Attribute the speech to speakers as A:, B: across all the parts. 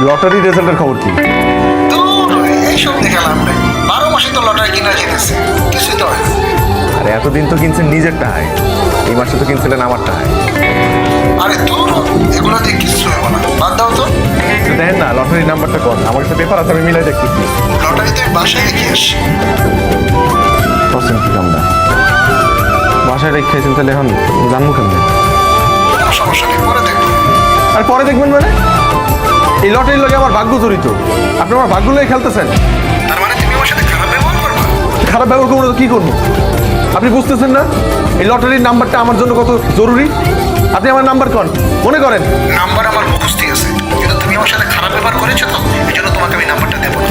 A: Lottery রেজাল্টের খবর কি?
B: এইসব দেখে লাভ নাই। 12 মাসে তো লটারি কিনা জিতেছে, কিছুই তো হয় না।
A: আরে এতদিন তো কিনছেন নিজের টাকায়, এই মাসে তো কিনছিলেন আমার টাকায়।
B: আরে তোর এগুলো দিয়ে কিছু হবে না, বাদ দাও তো।
A: দেখেন না লটারি নাম্বারটা কোন, আমার কাছে পেপার আছে, আমি মিলাই দেখতেছি।
B: লটারি তুই বাসায় রেখে আসি।
A: করছেন কি কামটা? বাসায় রেখেছেন তাহলে এখন জানবো কেমন?
B: সমস্যা নেই, পরে দেখবো।
A: আর পরে দেখবেন মানে? এই লটারির লগে আমার ভাগ্য জড়িত, আপনি আমার ভাগ্য লগে খেলতেছেন।
B: তার মানে তুমি আমার সাথে খারাপ ব্যবহার করবা?
A: খারাপ ব্যবহার করবো না তো কি করবো? আপনি বুঝতেছেন না এই লটারির নাম্বারটা আমার জন্য কত জরুরি? আপনি আমার নাম্বার কোন মনে করেন?
B: নাম্বার আমার মুখস্থি আছে, কিন্তু তুমি আমার সাথে খারাপ ব্যবহার করেছো তো, এই জন্য তোমাকে আমি নাম্বারটা দেবো না।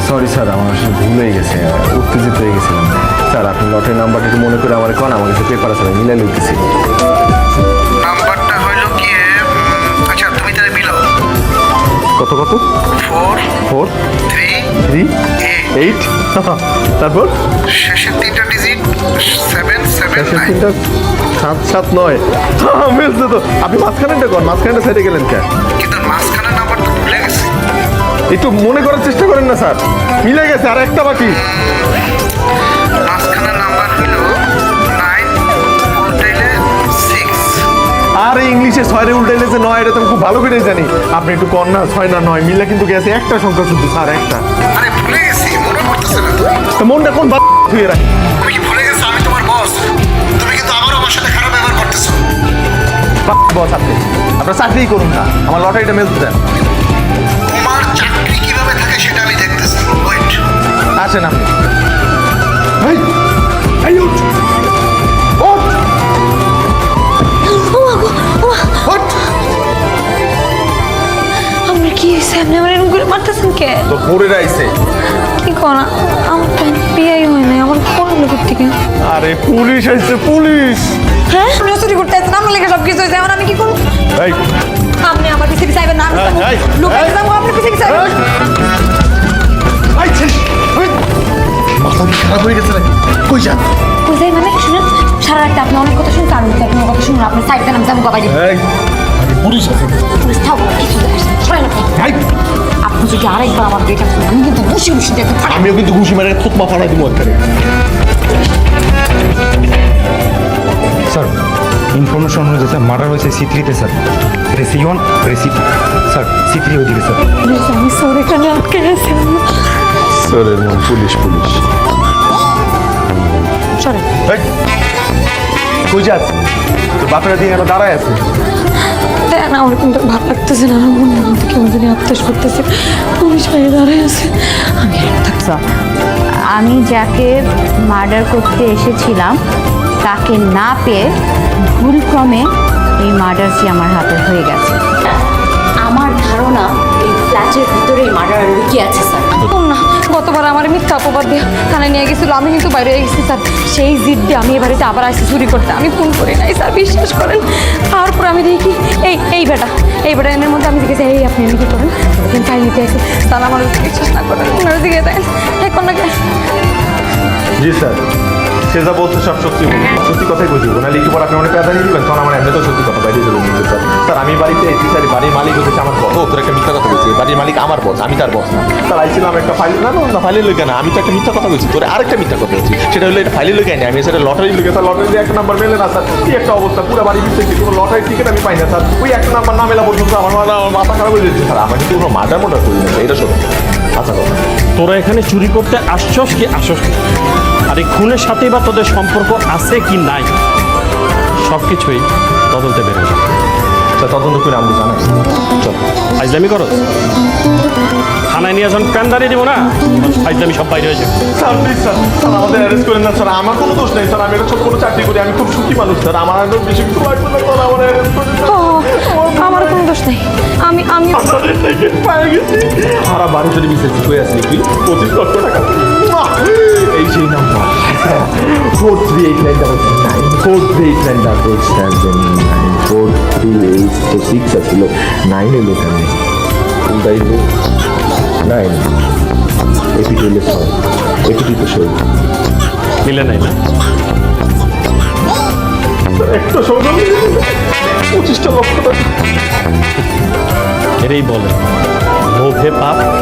A: সরি স্যার, আমার আসলে ভুল হয়ে গেছে, উত্তেজিত হয়ে গেছিলাম। স্যার আপনি লটারির নাম্বারটা একটু মনে করে আমার কোন, আমার কাছে পেপার আছে, আমি মিলাই লইতেছি।
B: নাম্বারটা হইলো কি, আচ্ছা তুমি তাহলে মিলাও।
A: কত কত?
B: 4
A: 4
B: 3
A: 3 8 তারপর
B: শেষের 3টা ডিজিট 7 7
A: শেষের
B: 9।
A: 3টা 7 7 9। মিলছে তো। আপনি মাঝখানেটা কোন, মাঝখানেটা সাইডে গেলেন কেন?
B: কিন্তু মাঝখানের নাম্বার তো ভুলে গেছি।
A: একটু মনে করার চেষ্টা করেন না স্যার, মিলে গেছে, আর একটা বাকি।
B: মাঝখানের নাম্বার হইলো 9 উল্টাইলে 6।
A: আর ইংলিশে 6 রে উল্টাইলেছে 9, এটা তো আমি খুব ভালো করে জানি। আপনি একটু কর না, 6 না 9 মিলে কিন্তু গেছে একটা সংখ্যা শুধু স্যার, একটা।
B: আরে ভুলে গেছি, মনে পড়তেছে না।
A: তো মনটা কোন ধুয়ে রাখি।
B: তুমি কি ভুলে গেছো আমি তোমার বস? তুমি কিন্তু আবারও আমার সাথে খারাপ ব্যবহার করতেছো।
A: বস আপনি আপনার চাকরিই করুন না, আমার লটারিটা মেলতে দেন।
B: তোমার চাকরি কিভাবে থাকে সেটা আমি দেখতেছি, ওয়েট।
A: আসেন আপনি। এই, এই উঠ। উঠ। উঠ।
C: আমার কি হয়েছে? আপনি আমার এরকম করে মারতেছেন কে?
A: তো পড়ে রাইছে।
C: কি করা, আমার তো বিয়াই হয় নাই, আমার কোন লোকের থেকে?
A: আরে পুলিশ আইছে, পুলিশ।
C: হ্যাঁ আপনি চুরি করতে আসছেন, আমার লেগে সব কিছু হয়েছে, এখন আমি কি করবো?
A: এই,
C: আপনি আমার পিছিয়ে পিছিয়ে আইবেন না, আমি যাবো।
A: এই,
C: লুকাই
A: এই।
C: যাবো, আপনি পিছিয়ে পিছিয়ে আইবেন।
A: এই, ছেড়। এই। মাথা কি খারাপ হয়ে গেছে নাকি? কই যান?
C: বুঝাই মানে শুনেন, সারা রাতে আপনি অনেক কথা শুনছেন, আমি তো আপনার কথা শুনুন, আপনি সাইড দেন, আমি যাবো বাবাই।
A: এই, আরে পুলিশ আছে।
C: পুলিশ থাকবো না, কিছু দেখেন সরেন আপনি।
A: এই,
C: আপনি যদি আরেকবার আমার গেটা শুনেন, আমি কিন্তু বসে বসে দেখতে পারি।
A: আমিও কিন্তু ঘুষি মারে থুতমা ফাড়াই দিব একবারে।
D: স্যার ইনফরমেশন অনুযায়ী স্যার মার্ডার হয়েছে C3-তে স্যার, এটা C1 স্যার C3 ওইদিকে স্যার।
C: আমি সরে এখানে আটকে গেছি।
A: স্যারের নাম পুলিশ, পুলিশ।
C: সরেন।
A: এই, কই যাস? তোর বাপেরা দিয়ে এখানে দাঁড়ায় আছে।
C: দেখ না, আমার কিন্তু ভালো লাগতেছে না, আমার মনের মধ্যে কেমন জানি আত্মাস করতেছে। পুলিশ বাইরে দাঁড়ায় আছে, আমি থাকছি।
E: আমি যাকে মার্ডার করতে এসেছিলাম তাকে না পেয়ে ভুলক্রমে এই মার্ডারটি আমার হাতে হয়ে গেছে। আমার ধারণা এই ফ্ল্যাটের ভিতরে এই মার্ডার লুকিয়ে আছে স্যার।
C: না, গতবার আমার মিথ্যা অপবাদ দিয়ে থানায় নিয়ে গেছিল, আমি কিন্তু বাইরে হয়ে গেছি স্যার। সেই জিদ দিয়ে আমি এবারে আবার আসছি চুরি করতে, আমি ফোন করি নাই স্যার, বিশ্বাস করেন। তারপর আমি দেখি এই বেটা এনের মধ্যে আমি দেখেছি, এই আপনি এনে কি করেন, চাই নিতে আসি স্যার, আমার বিশ্বাস না করেন, ওনার দিকে দেন এখন নাকি।
A: জি স্যার, সে যা বলছে সব সত্যি বলুন, সত্যি কথাই বুঝি। নাহলে কি পর আপনি অনেক প্রাধান্য দিবেন, তখন আমার এমনি তো সত্যি কথা বাইরে দেবেন স্যার। স্যার আমি বাড়িতে এসেছি, স্যার বাড়ির মালিক হচ্ছে আমার বস। তোর একটা মিথ্যা কথা বলছি, বাড়ির মালিক আমার বস, আমি তার বস না। স্যার আইছিলাম একটা ফাইল, না ফাইলের লোক না, আমি তো একটা মিথ্যা কথা বলছি, তোর আরেকটা মিথ্যা কথা বলছি, সেটা হলো এটা ফাইলের লোক আনি, আমি স্যার লটারি লোকে। স্যার লটারি দিয়ে একটা নাম্বার মেলে না স্যার, কি একটা অবস্থা, পুরো বাড়ি ভিতরে কোনো লটারি টিকিট আমি পাই না স্যার। ওই একটা নাম্বার না মেলা পর্যন্ত আমার মাথা খারাপ হয়ে যাচ্ছে স্যার। আমার কিন্তু কোনো মার্ডার মোটার করি না, এটা সত্যি। আচ্ছা কথা,
F: তোরা এখানে চুরি করতে আসছস কি আসস না, আর এই খুনের সাথেই বা তোদের সম্পর্ক আছে কি নাই, সব কিছুই তদন্তে বেরো যাবে।
A: স্যার তদন্ত করে আমি জানাই। চল
F: ফাইজলামি করো, থানায় নিয়ে যখন প্যান দাঁড়িয়ে দিব না, ফাইজলামি সব বাইরে হয়ে যাবে।
A: স্যার প্লিজ স্যার, স্যার আমাদের অ্যারেস্ট করেন না স্যার, আমার কোনো দোষ নেই স্যার, আমি একটা ছোট কোনো চাকরি করি, আমি খুব সুখী মানুষ স্যার, আমার আগে বেশি কিছু লাগবে না স্যার, আমার অ্যারেস্ট করেন না।
C: আমার কোনো দোষ নেই, আমি
A: পায়ে গেছি। সারা বাড়ি যদি বিশেষ হয়ে আসলি তুই 25 লক্ষ টাকা। এই সেই নাম্বার
G: 4389 4389 ছিল 9 এলো সামনে উল্টাই 9 এপিটি হলে 6 এপিটি তো সই
F: মিলে নাই না,
A: একটা সৌজন্য 25 লক্ষ টাকা।
F: এটাই বলে লোভে পাপ